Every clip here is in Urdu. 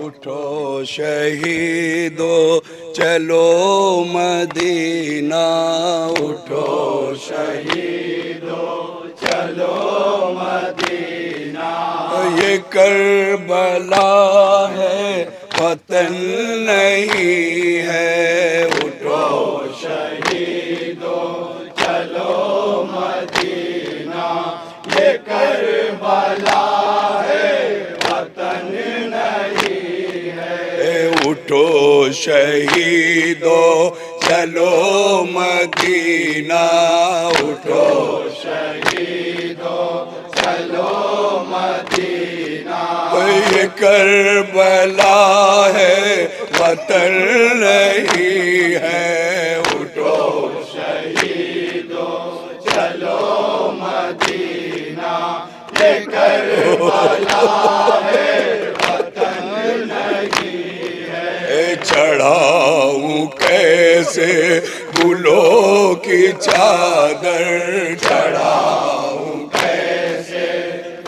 اٹھو شہیدو چلو مدینہ، اٹھو شہیدو چلو مدینہ، یہ کربلا ہے وطن نہیں ہے، اٹھو شہیدو چلو مدینہ، یہ کربلا ہے وطن نہیں ہے، اٹھو شہیدو چلو مدینہ، اٹھو شہیدو چلو مدینہ، یہ کربلا ہے وطن نہیں ہے، اٹھو شہیدو چلو مدینہ، یہ کربلا ہے وطن نہیں ہے، چڑھاؤں کیسے گلوں کی چادر، چڑھاؤں کیسے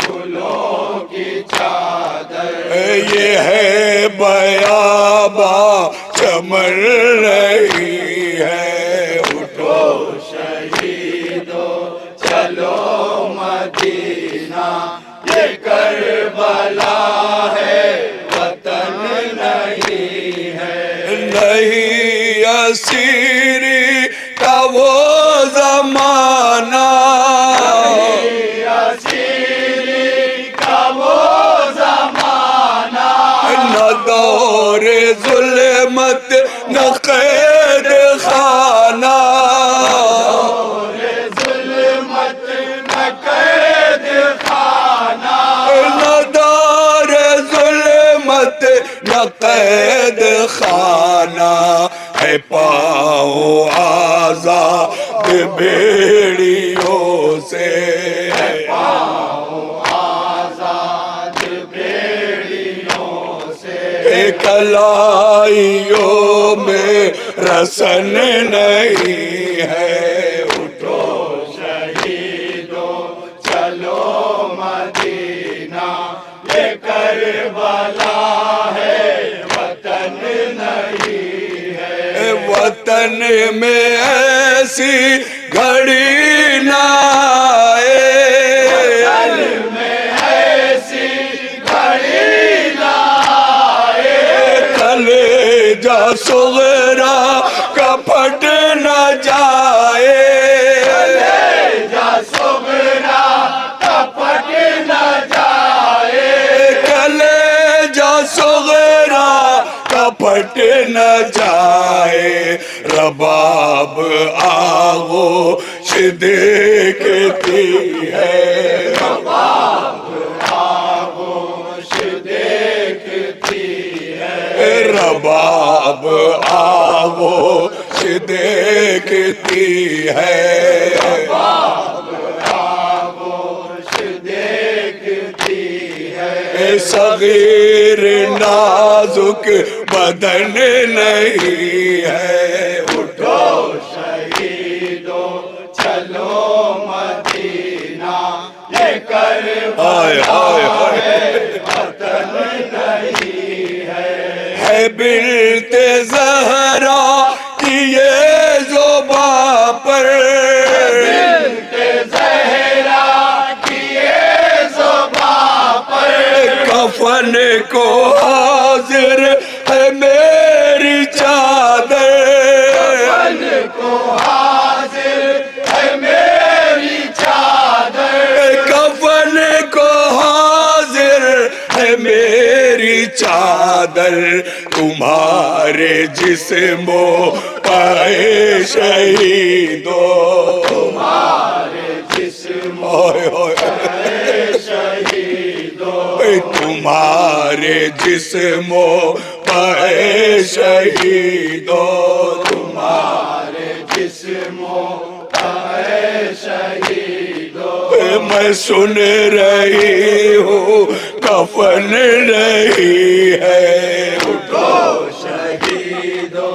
گلوں کی چادر، یہ ہے بیاباں چمن نہیں ہے، اٹھو شہیدو چلو مدینہ، یہ کربلا ہے وطن نہیں ہے، نہیں اسیری کا وہ زمانہ، نہیں اسیری کا وہ زمانہ، نہ دور ظلمت نہ قید خانہ، دور ظلمت نہ قید خانہ، نہ دور ظلمت نہ قید خانہ، ہے پاؤں آزاد بھیڑیوں سے، ہے پاؤں آزاد بھیڑیوں سے، کلائیوں میں رسن نہیں ہے، اٹھو شہیدو چلو مدینہ، یہ کربلا ہے وطن نہیں ہے، وطن میں ایسی گھڑی نہ آئے، وطن میں ایسی گھڑی نہ آئے، کلیجہ صغرا کا پھٹ نہ جائے، کلیجہ صغرا کا پھٹ نہ جائے، کلیجہ صغرا کا پھٹ نہ جائے، رباب آغوش دیکھتی ہے، رباب آغوش دیکھتی ہے، رباب آغوش دیکھتی ہے، رباب آغوش دیکھتی ہے، صغیر نازک بدن نہیں ہے، اٹھو شہیدو چلو مدینہ، یہ کربلا ہے وطن نہیں ہے، بنت زہرا کی یہ زباں پر، بنت زہرا کی یہ زباں پر، کفن کو حاضر ہے میری چادر، کفن کو حاضر ہے میری چادر، کفن کو حاضر ہے میری چادر، تمہارے جسم و پائے شہیدو، تمہارے جسم و پائے شہیدو، تمہارے جسم و پائے شہیدو، تمہارے جسم و پائے شہیدو، میں سن رہی ہوں کفن نہیں ہے، اٹھو شہیدو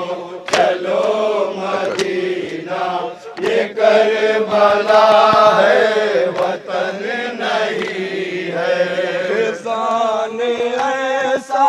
چلو مدینہ، یہ کربلا ہے وطن نہیں ہے، خزان ایسا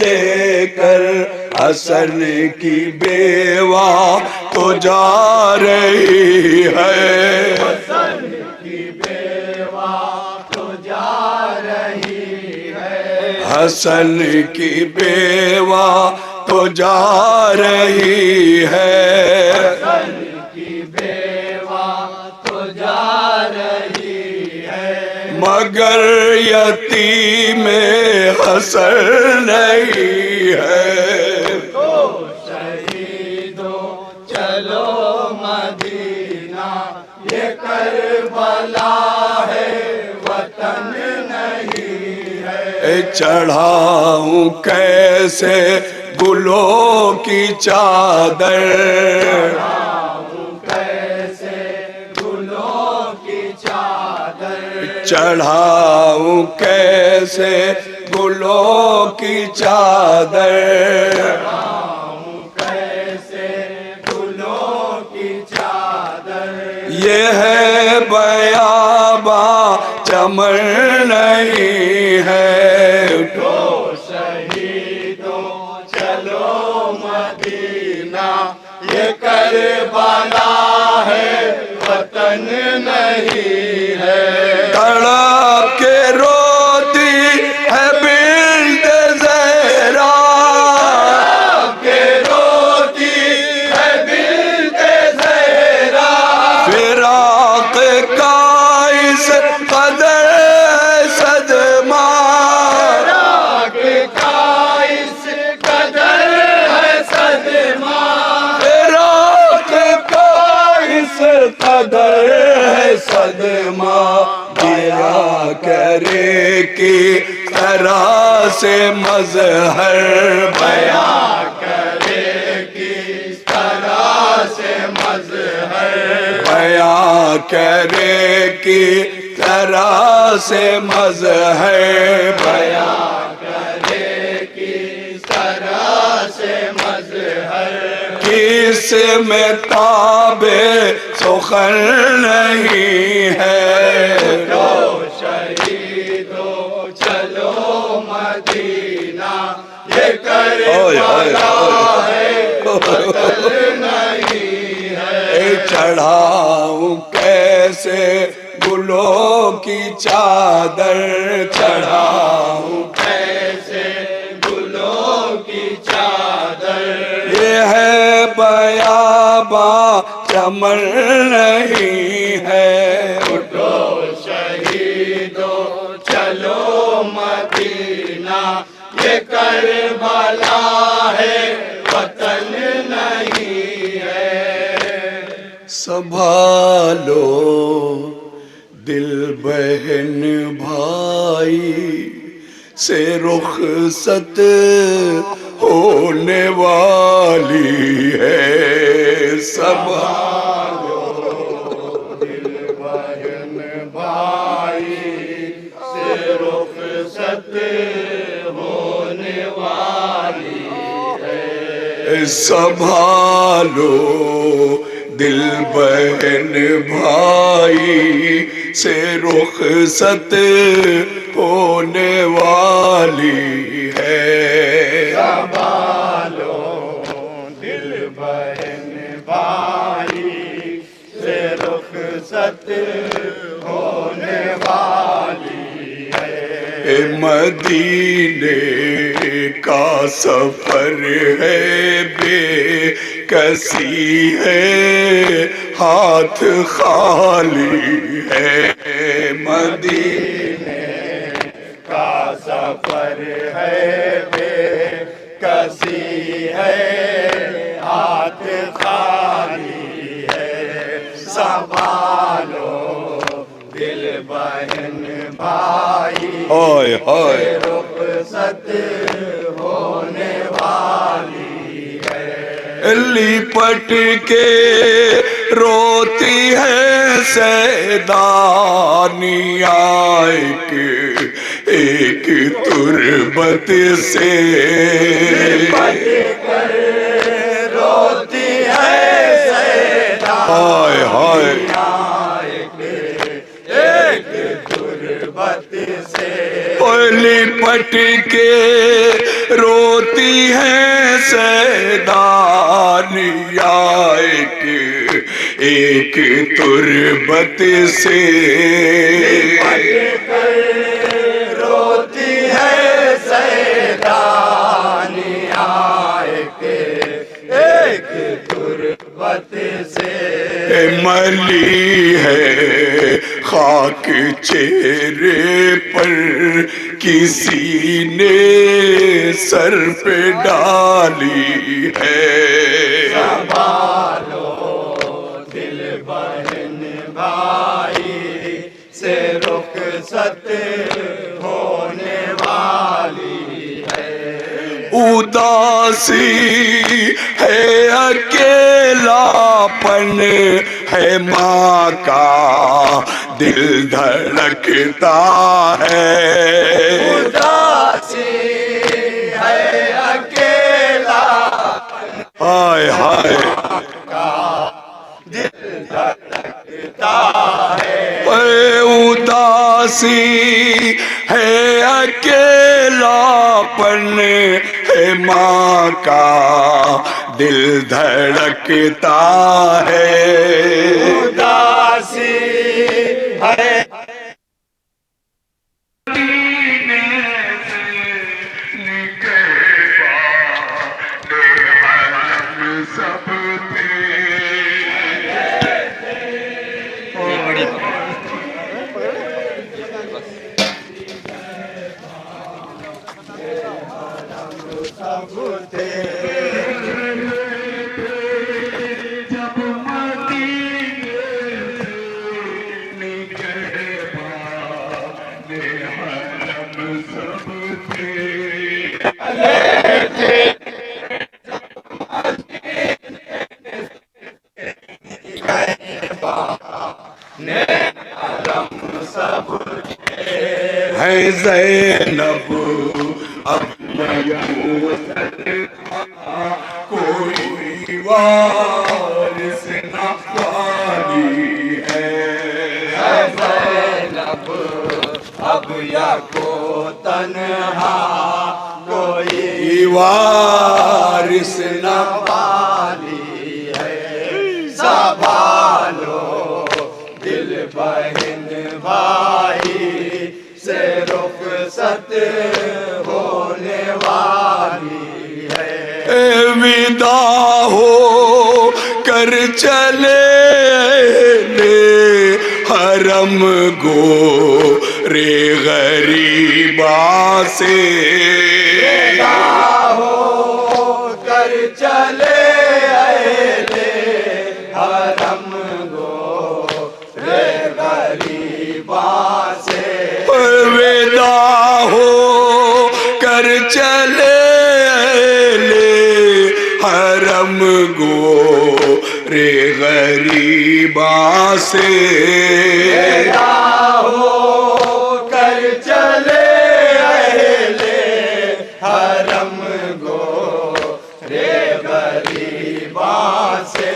لے کر حسن کی بیوہ تو جا رہی ہے، حسن کی بیوہ تو جا رہی ہے، حسن کی بیوہ تو جا رہی ہے، حسن کی بیوہ تو جا رہی ہے، مگر یتیم حسن نہیں ہے، تو شہیدوں چلو مدینہ، یہ کربلا ہے وطن نہیں ہے، چڑھاؤں کیسے گلوں کی چادر، چڑھاؤں کیسے گلوں کی چادر، چڑھاؤں کیسے گلوں کی چادر، چڑھاؤں کیسے گلوں کی چادر، یہ ہے بیاباں چمن نہیں ہے، اٹھو شہیدوں چلو مدینہ، یہ کربلا ہے وطن نہیں ہے، تڑپ کے روتی ہے بنت زہرا، تڑپ کے روتی ہے بنت زہرا، فراق کا اس قدر صدمہ، فراق کا اس قدر ہے صدمہ، فراق کا اس قدر ہے صدمہ، دیا کرے کی طرح سے مظہر، بیاں کرے کی طرح سے مظہر، بیاں کرے کی طرح سے مظہر، بیاں کرے کی طرح سے مظہر، کس میں تاب سخن نہیں ہے، تو شہیدوں چلو مدینہ، یہ کربلا ہے وطن نہیں ہے، چڑھاؤں کیسے گلوں کی چادر، چڑھاؤں کیسے گلوں کی چادر، یہ ہے بیاباں چمن نہیں ہے، اٹھو شہیدوں چلو مدینہ، یہ کربلا ہے وطن نہیں ہے، سنبھالو دل بہن بھائی سے رخصت ہونے والی ہے، سنبھالو دل بہن بھائی سے رخصت ہونے والی ہے، سنبھالو دل بہن بھائی سے رخصت ہونے والی ہے، سنبھالو دل بہن بھائی سے رخصت ہونے والی ہے، مدینے کا سفر ہے بے کسی ہے ہاتھ خالی ہے، مدینے کا سفر ہے بے کسی ہے ہاتھ خالی ہے، سنبھالو دل بہن بھائی سے رخصت ہونے والی ہے، لپٹ کے روتی ہے سیدانیاں، ایک تربت سے، لپٹ کر روتی ہے سیدانیاں، ایک تربت سے، لپٹ کے روتی ہے سیدانیہ ایک تربت سے، روتی ہے سیدانیہ ایک تربت سے، ملی ہے خاک چہرے پر کسی نے سر پہ ڈالی ہے، سنبھالو دل بہن بھائی سے رخصت ہونے والی ہے، اداسی ہے اکیلا پن ہے ماں کا دل دھڑکتا ہے، اداسی ہے اکیلا ہائے ہائے دل دھڑکتا ہے، اداسی ہے اکیلا پن ہے ماں کا دل دھڑکتا ہے، اداسی ہے ہے زینب اب میسر کوئی وارث نہ والی ہے، زینب اب یا کو تنہا کوئی وارث نہ والی ہے، سنبھالو دل بہن بھائی سے رخصت ہونے والی ہے، ودا ہو کر چلے حرم گو رے غریباں سے، ہو کر چلے اہلِ حرم گو رے غریباں سے، ودا ہو کر چلے حرم گو رے غریباں سے، ہو کر چلے اہلِ حرم گو رے غریباں سے،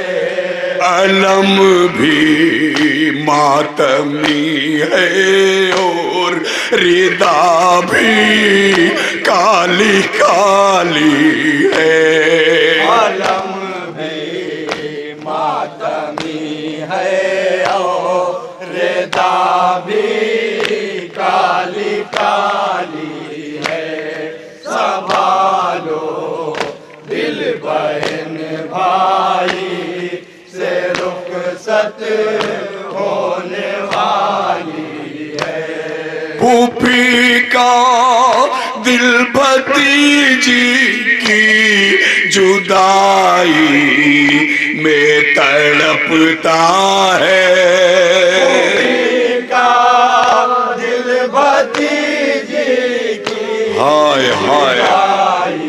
علم بھی ماتمی ہے اور ردا بھی کالی کالی ہے، علم بھی ماتمی ہے اور ردا بھی کالی کالی ہے، سنبھالو دل بہن بھائی سے رخصت ہونے والی ہے، پھوپھی کا دل بھتیجی کی جدائی میں تڑپتا ہے، کا دل بھتیجی کی ہائے ہائے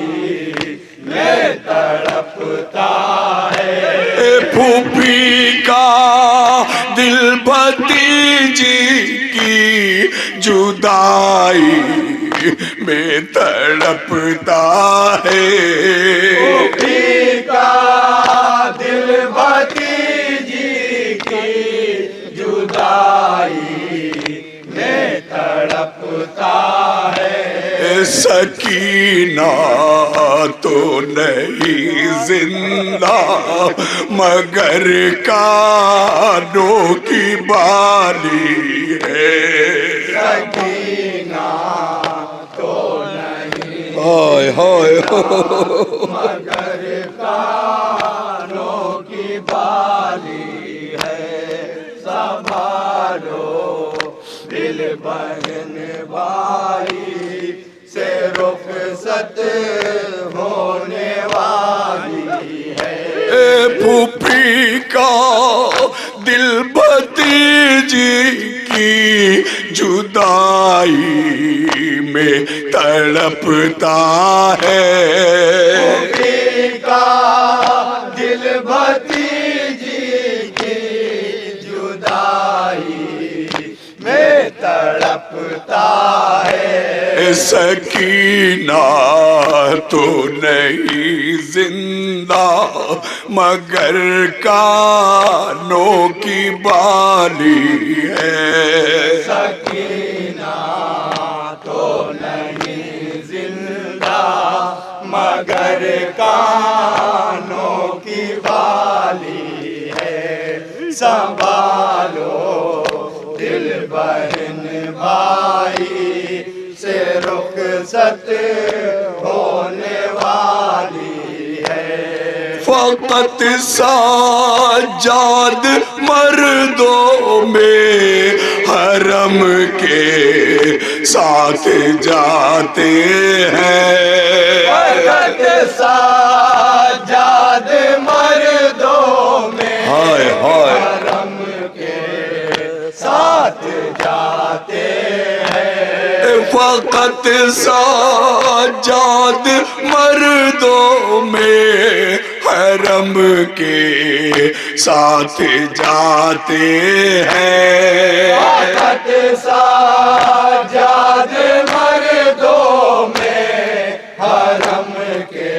میں تڑپتا ہے، پھوپھی کا دل بھتیجی کی جدائی میں تڑپتا ہے، پھوپھی کا دل بھتیجی کی جدائی میں تڑپتا ہے، سکینہ تو نہیں زندہ مگر کانوں کی بالی ہے سکینہ تو نہیں ہائے ہائے مگر کانوں کی بالی ہے سنبھالو دل بہن بھائی سے رخصت ہونے والی ہے پھوپھی کا دل بھتیجی کی جدائی میں تڑپتا ہے پھوپھی کا دل بھتیجی کی جدائی میں تڑپتا ہے سکینہ تو نہیں زندہ مگر کانوں کی بالی ہے سکینہ تو نہیں زندہ مگر کانوں کی بالی ہے سنبھالو دل بہن بھائی سے رخصت ہونے والی ہے فقط سجاد مردوں میں حرم کے ساتھ جاتے ہیں فقط سجاد مردوں میں ہائے ہائے حرم کے ساتھ جاتے ہیں فقط سجاد مردوں میں حرم کے ساتھ جاتے ہیں فقط سجاد مردوں میں حرم کے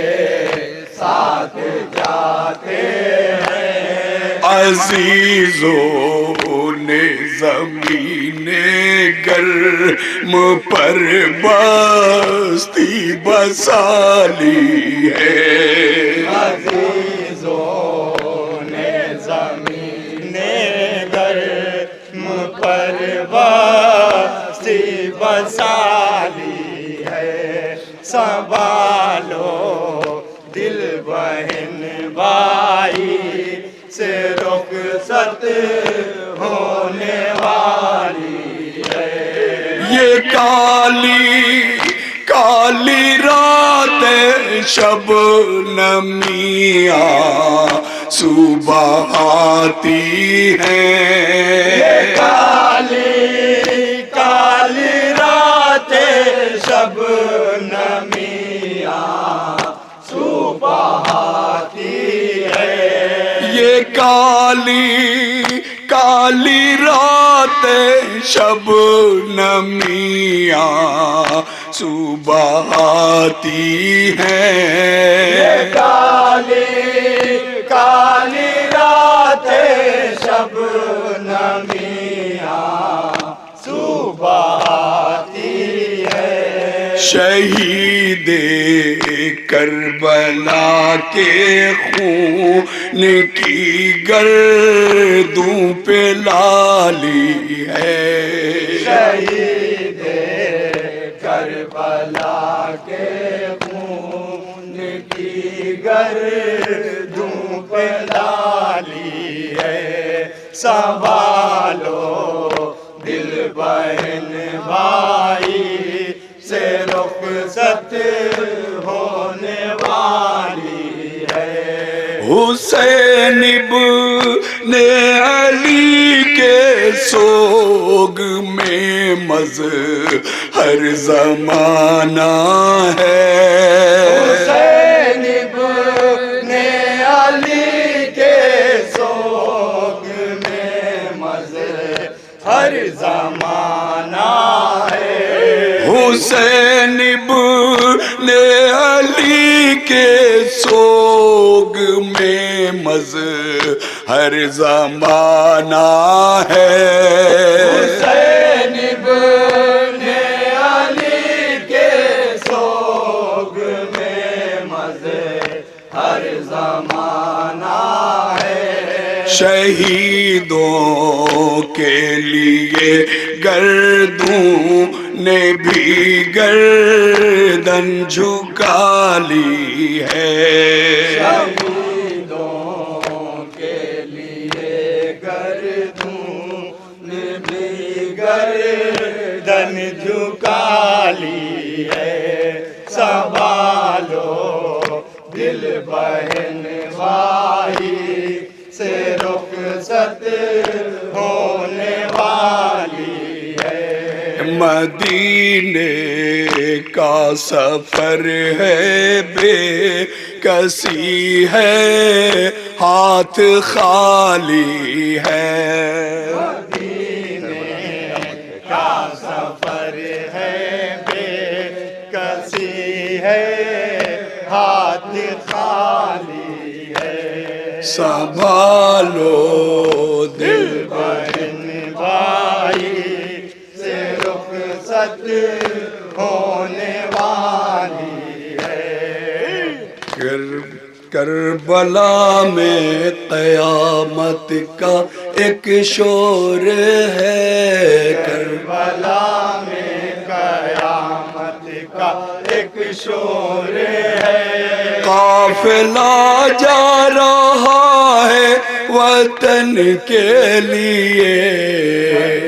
ساتھ جاتے ہیں عزیزوں نے زمین گرم پر بستی بسالی ہے عزیزوں نے زمین گرم پر بستی بسالی ہے سنبھالو دل بہن بھائی سے رخصت ہونے والی ہے یہ کالی کالی راتیں شب نمیاں صبح آتی ہیں کالی کالی راتیں شب نمیاں صبح آتی ہے یہ کالی کالی راتیں شب نمیاں صبح آتی ہیں کالی کالی راتیں شب نمیاں صبح آتی ہے شہید کربلا کے خون کی گردوں پہ لالی ہے شہید کربلا کے خون کی گردوں پہ لالی ہے سنبھالو دل بہن بھائی سے رخصت ہونے والی ہے حسین ابن علی کے سوگ میں مظہر زمانہ ہے حسین ابن علی کے سوگ میں مظہر زمانہ ہے حسین ابن علی کے سوگ میں مظہر زمانہ ہے حسین ابن علی کے شہیدوں کے لیے گردوں نے بھی گردن جھکا لی ہے شہیدوں کے لیے گردوں نے بھی گردن جھکا لی ہے سنبھالو دل بہن بھائی سے رخصت ہونے والی ہے مدینے کا سفر ہے بے کسی ہے ہاتھ خالی ہے مدینے کا سفر ہے بے کسی ہے ہاتھ خالی ہے سنبھالو دل بہن بھائی سے رخصت ہونے والی ہے کربلا میں قیامت کا ایک شور ہے کربلا میں قیامت کا ایک شور ہے قافلہ جا رہا ہے وطن کے لیے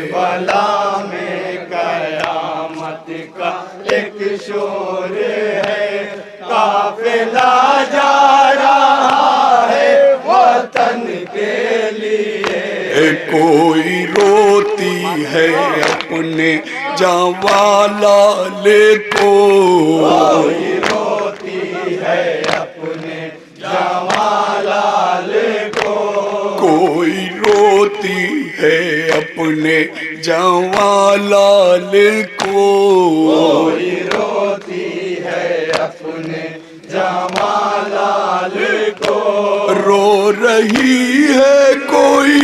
کربلا میں قیامت کا ایک شور ہے قافلہ جا رہا ہے وطن کے لیے کوئی روتی ہے اپنے جوالال کو کوئی روتی ہے اپنے جوالال کو کوئی روتی ہے اپنے جوالال کو کوئی روتی ہے اپنے جمالال کو رو رہی ہے کوئی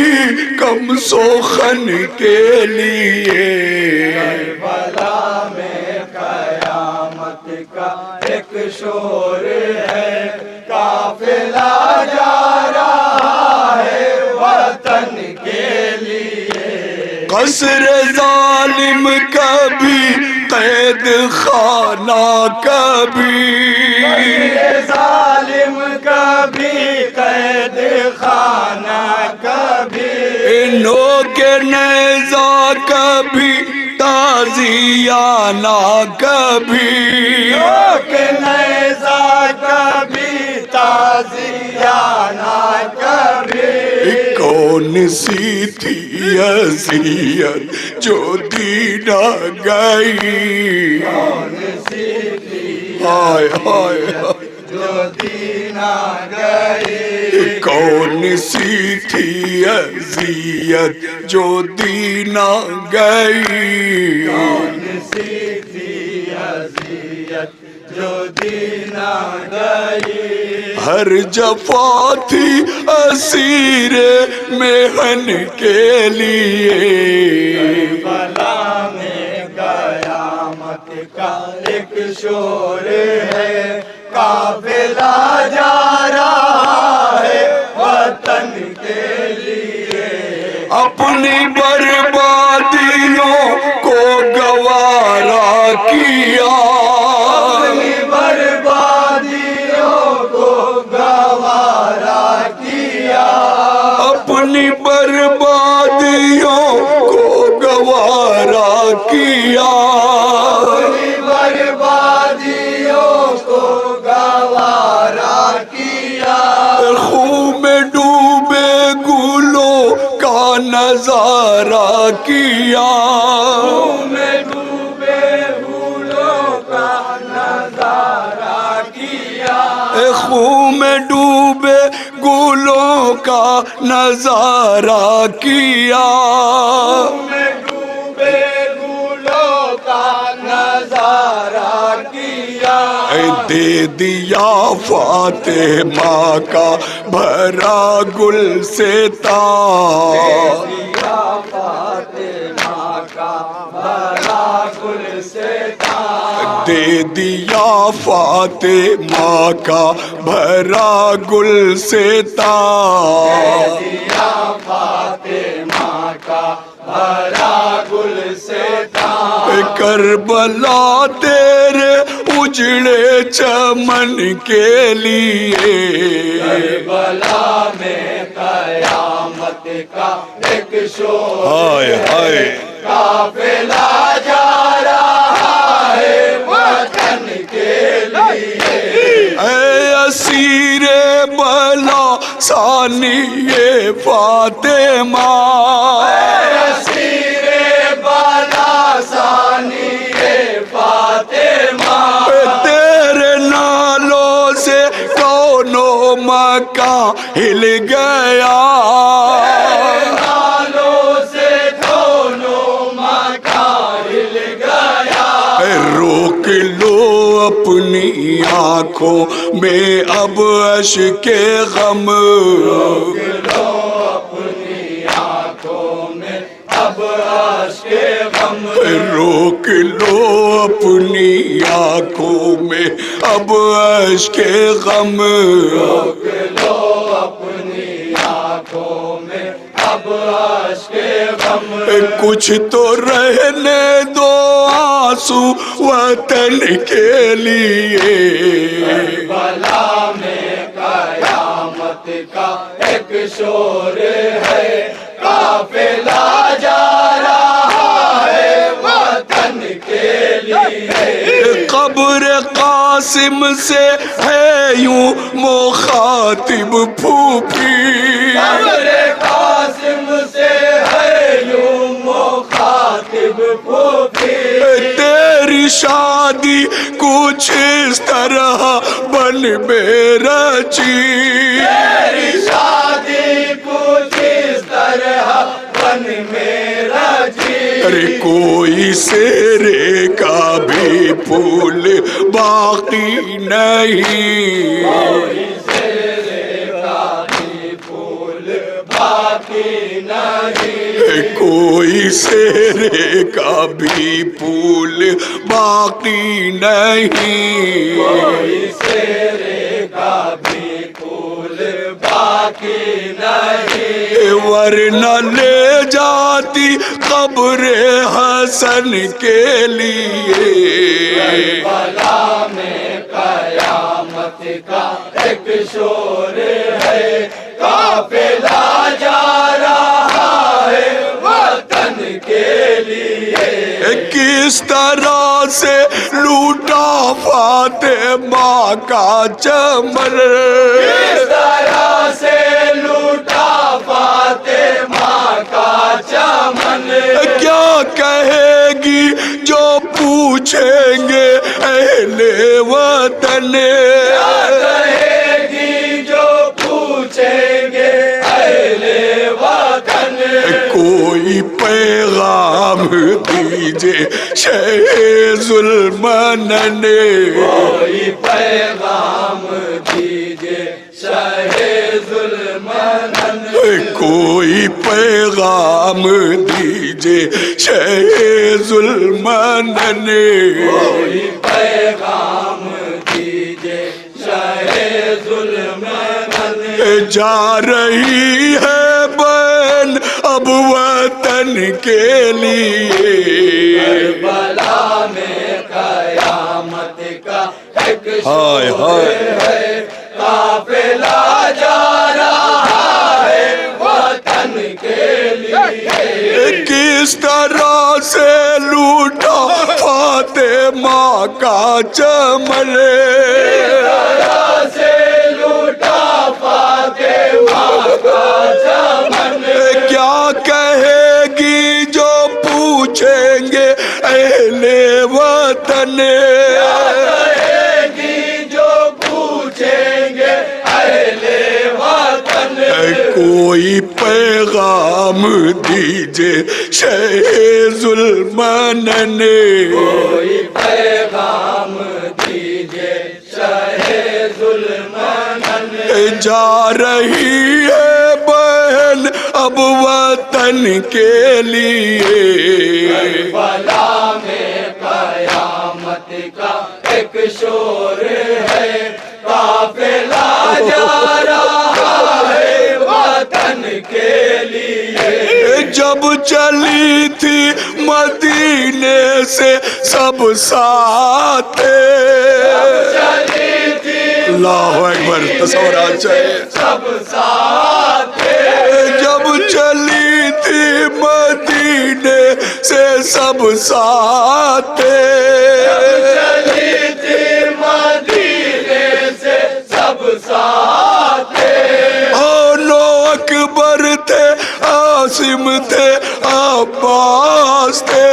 کم سوخن کے لیے کربلا میں قیامت کا ایک شور ہے قافلہ جا رہا ہے وطن کے لیے قصر ظالم کبھی قید خانہ کبھی ظالم کبھی قید خانہ کبھی انہوں کے نیزہ کبھی تازیانہ کبھی کہ نیزہ کبھی تازیانہ کبھی کون سی تھی اذیت جو دی نہ گئی کون سی تھی ہائے ہائے جو دی نہ گئی کون سی تھی اذیت جو دی نہ گئی کون سی تھی اذیت جو دی نہ گئی ہر جفا تھی اسیر محن کے لیے کربلا میں قیامت کا ایک شور ہے قافلہ جا رہا ہے وطن کے لیے اپنی بربادیوں کو گوارا کیا اپنی بربادیوں کو گوارا کیا اپنی بربادیوں کو گوارا کیا اپنی بربادیوں کو گوارا کیا خون میں ڈوبے گلوں کا نظارہ کیا میں ڈوبے پھولوں کا نظارہ کیا خون میں ڈوبے گلوں کا نظارہ کیا میں ڈوبے پھولوں کا نظارہ کیا دے دیا فاطمہ کا بھرا گل سے تاج دیا فاطمہ کا بھرا گل سے تاج دے دیا فاطمہ کا بھرا گل سے تاج دیا کربلا تیرے اجڑے چمن کے لیے، کربلا میں قیامت کا ایک شور ہائے ہائے قافلہ جا رہا ہے وطن کے لیے، اے اسیر بلا ثانی فاطمہ، اسیر بالا ثانی فاطمہ، تیرے نالوں سے کونوں مکہ ہل گیا، نالوں سے دونوں مکان ہل گیا، روک لو اپنی آنکھوں میں اب اشک غم، لو اپنی آنکھوں میں اب اشک غم، روک لو اپنی آنکھوں میں اب اشک غم، روک لو اپنی آنکھوں میں اب اشک غم، کچھ تو رہنے دو آنسو وطن کے لیے، کربلا میں قیامت کا ایک شور ہے قافلہ جا رہا ہے وطن کے لیے، قبر قاسم سے ہے یوں مخاطب پھوپھی، قبر قاسم سے ہے یوں مخاطب پھوپھی، تیری شادی کچھ اس طرح بن میں رچی، تیری شادی کچھ اس طرح بن میں رچی، ارے کوئی سیرے کا بھی پھول باقی نہیں، کوئی سیرے کا بھی پھول باقی نہیں، کوئی سیرے کا بھی پھول باقی نہیں، کوئی سیرے کا بھی پھول باقی نہیں، ورنہ لے جاتی قبر حسن کے لیے، کربلا میں قیامت کا ایک شور ہے قافلہ جا رہا ہے وطن کے لیے، کس طرح سے لوٹا فاطمہ کا چمن، کس طرح سے لوٹا فاطمہ کا چمن، کیا کہے گی جو پوچھیں گے اہل وطن، کہے گی جو پوچھیں گے اہل وطن، کوئی پیغام دیجئے شہ ظلمنن، کوئی پیغام دیجئے شاہ ظلمنن، کوئی پیغام دیجئے شہ ظلمنن، کوئی پیغام دیجئے شاہ ظلمنن، جا رہی ہے بہن اب وطن کے لیے، کربلا میں قیامت کا ایک ہائے شور ہائے ہے قافلہ جا رہا ہے وطن کے لیے، کس طرح سے لوٹا فاطمہ کا چمن، طرح سے لوٹا فاطمہ کا چمن، کیا کہے گی جو پوچھیں گے اہل وطن، کہے گی جو پوچھیں گے اہل وطن، کوئی پیغام دیجئے شہ ظلمنن، کوئی پیغام دیجئے شاہ ظلمنن، جا رہی ہے بہن اب وطن کے لیے، کربلا میں قیامت کا ایک شور ہے قافلہ جا رہا ہے وطن کے لیے، جب چلی تھی مدینے سے سب ساتھ چلی تھی اللہ اکبر تصور آ چاہیے سب ساتھ جب چلی تھی مدینے سے سب ساتھ چلی تھی مدینے سے سب ساتھ نو اکبر تھے عاصم تھے عباس تھے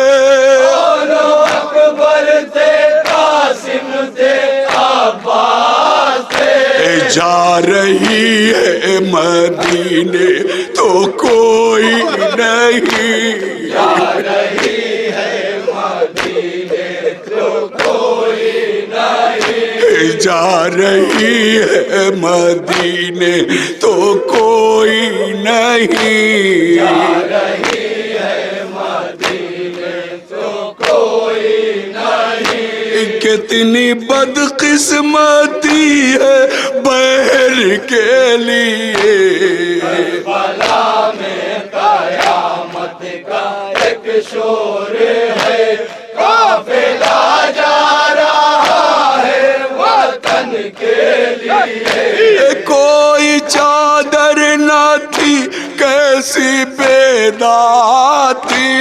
اکبر تھے قاسم تھے عباس تھے جا رہی ہے مدینے تو کوئی نہیں جا رہی ہے مدینے تو کوئی نہیں جا رہی ہے مدینے تو کوئی نہیں جا رہی ہے مدینے تو کوئی نہیں کتنی بدقسمتی ہے بہر کے لیے کربلا میں قیامت کا ایک شور ہے قافلہ جا رہا ہے وطن کے لیے کوئی چادر نہ تھی کیسی بیدار تھی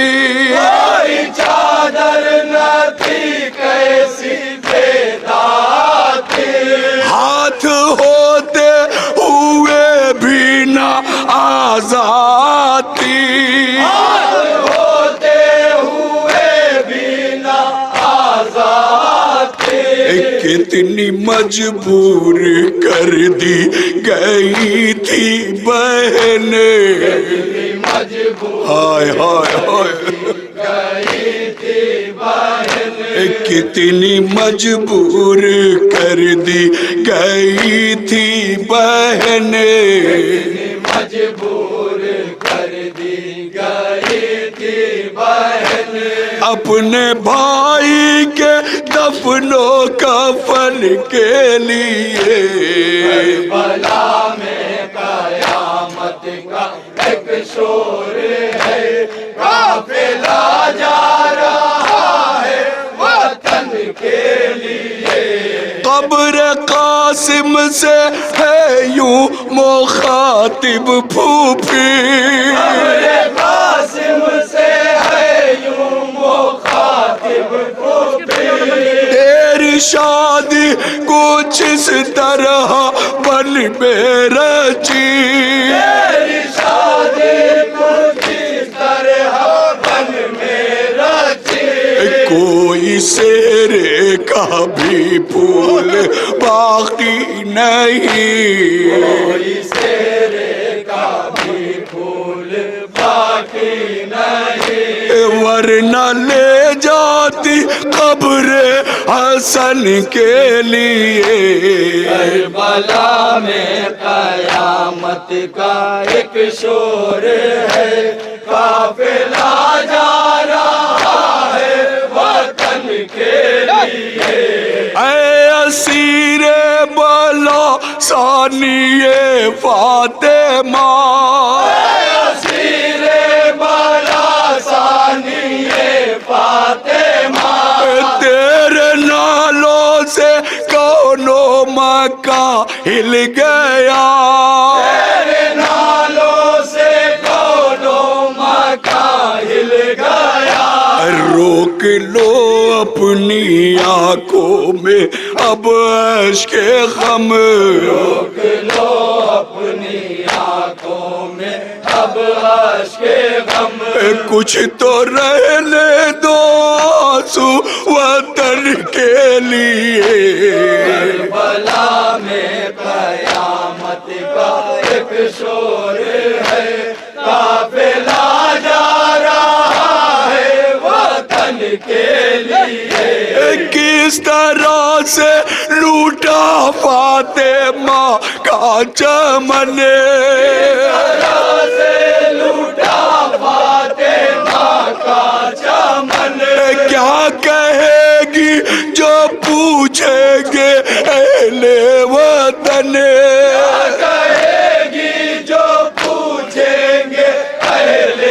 کوئی چادر نہ تھی کیسی بیدار تھی ہاتھ ہوتے ہوئے بھی نہ آزاد تھی ہوتے ہوئے بھی نہ آزاد تھی کتنی مجبور کر دی گئی تھی بہنیں مجبور ہائے ہائے ہائے گئی تھی بہن کتنی مجبور کر دی گئی تھی بہنیں مجبور کر دی گئی تھی بہن اپنے بھائی کے دفن و کفن کے لیے کربلا میں قیامت کا ایک شور ہے قافلہ جا رہا ہے وطن کے لیے قبر قاسم سے ہے یوں مخاطب پھوپھی قاسم سے ہے یوں مخاطب تیری شادی کچھ اس طرح بن میں رچی تیری شادی کچھ اس طرح بن میں رچی کوئی سیرے کا بھی پھول باقی نہیں کوئی سیرے کا بھی پھول باقی نہیں ورنہ لے جاتی قبر حسن کے لیے کربلا میں قیامت کا ایک شور ہے قافلہ جا رہا ہے وطن کے لیے اے اسیر بلا ثانی فاطمہ اسیر بالا ثانی فاطمہ تیرے نالوں سے کونو مکہ ہل گیا تیرے نالوں سے کونوں مکہ ہل گیا روک لو اپنی آنکھوں میں اب عشق غم روک لو اپنی آنکھوں میں اب عشق غم کچھ تو رہنے دو آنسو وطن کے لیے کربلا میں قیامت کا ایک شور ہے قافلہ جا رہا ہے وطن کے لیے کس طرح سے لوٹا فاطمہ کا چمن سے لوٹا فاطمہ کا چمن کیا کہے گی جو پوچھیں گے اہل وطن کہے گی جو پوچھیں گے اہل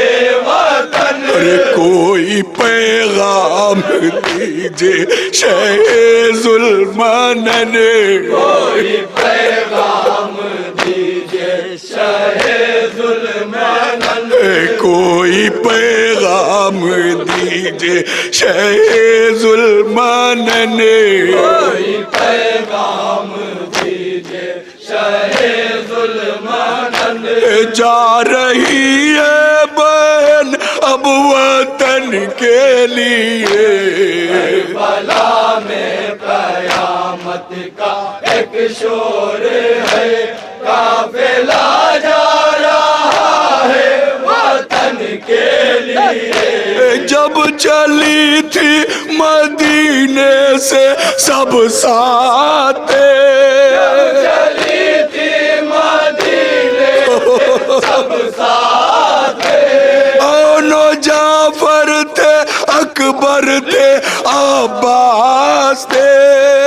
وطن کوئی کوئی پیغام دیجے شہ ظلمانن کوئی پیغام دیجئے شہ ظلمانن کوئی پیغام دیجے شہ ظلمانن کوئی پیغام دیجئے شہ ظلمانن جا رہی ہے بہن اب وطن کے لیے کربلا میں قیامت کا ایک شور ہے قافلہ جا رہا ہے وطن کے لیے جب چلی تھی مدینے سے سب ساتھ چلی تھی مدینے سے سب ساتھ اونو جعفر تھے اکبر تھے عباس تھے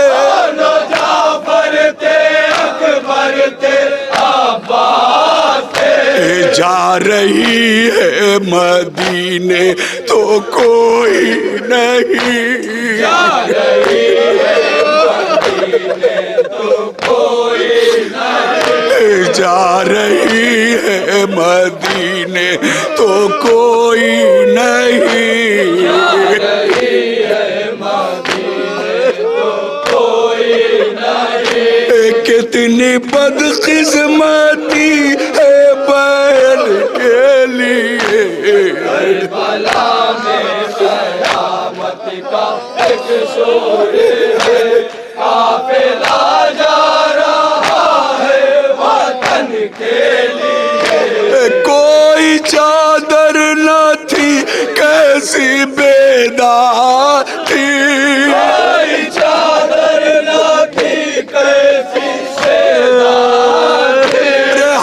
دونوں جعفر تھے اکبر تھے عباس تھے جا رہی ہے مدینے تو کوئی نہیں جا رہی ہے مدینے تو کوئی نہیں جا رہی ہے مدینے تو کوئی نہیں رہی ہے مدینے تو کوئی نہیں کتنی بدقسمتی ہے بہن کے لیے کربلا میں قیامت کا ایک شور ہے قافلہ جا رہا ہے وطن کے لیے کوئی چادر نہ تھی کیسی بیدار تھی کوئی چادر نہ تھی کیسی شیدار تھی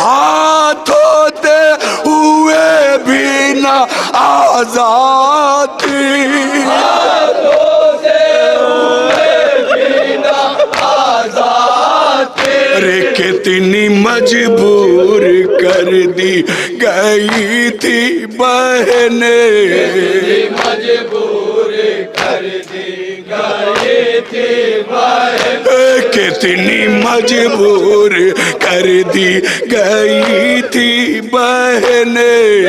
ہاتھ ہوتے ہوئے بھی نہ آزاد تھی ہاتھوں سے ہوئے بنا آزاد تھی ارے کتنی مجبور کر دی گئی تھی بہنیں مجبور کر دی گئی تھی بہن کتنی مجبور کر دی گئی تھی بہنیں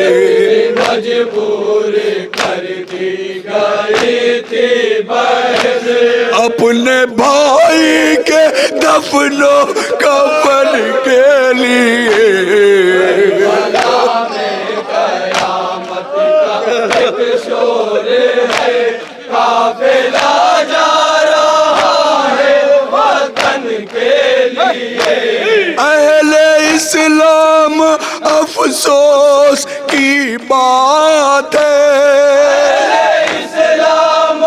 مجبور کر دی گئی تھی بہن اپنے بھائی کے دفن و کفن کے لیے کربلا میں قیامت کا ایک شور ہے قافلہ جا رہا ہے وطن کے لیے اہل اسلام افسوس کی بات ہے اسلام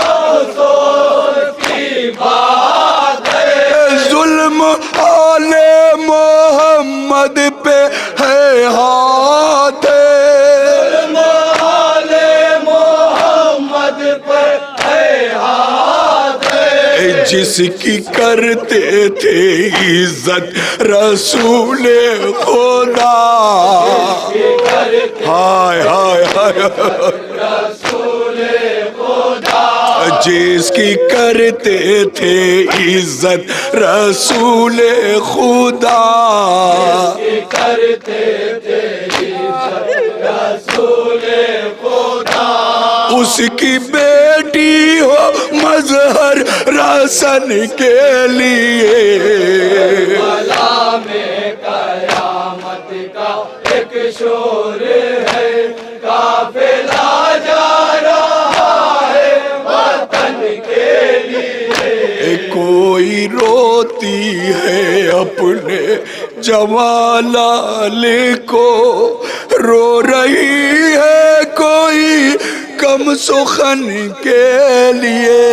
افسوس کی بات ہے ظلم آل محمد پہ ہے ہاتھ محال محمد پر ہے ہاتھ ہے جس کی کرتے تھے عزت رسول خدا ہائے ہائے ہائے رسول خدا جس کی کرتے تھے عزت رسول خدا کرتے تھے عزت رسول خدا اس کی بیٹی ہو مظہر رسن کے لیے کربلا میں قیامت کا ایک شور ہے قافلہ جا رہا ہے وطن کے لیے کوئی روتی ہے اپنے جمالال کو رو رہی ہے کوئی کم سخن کے لیے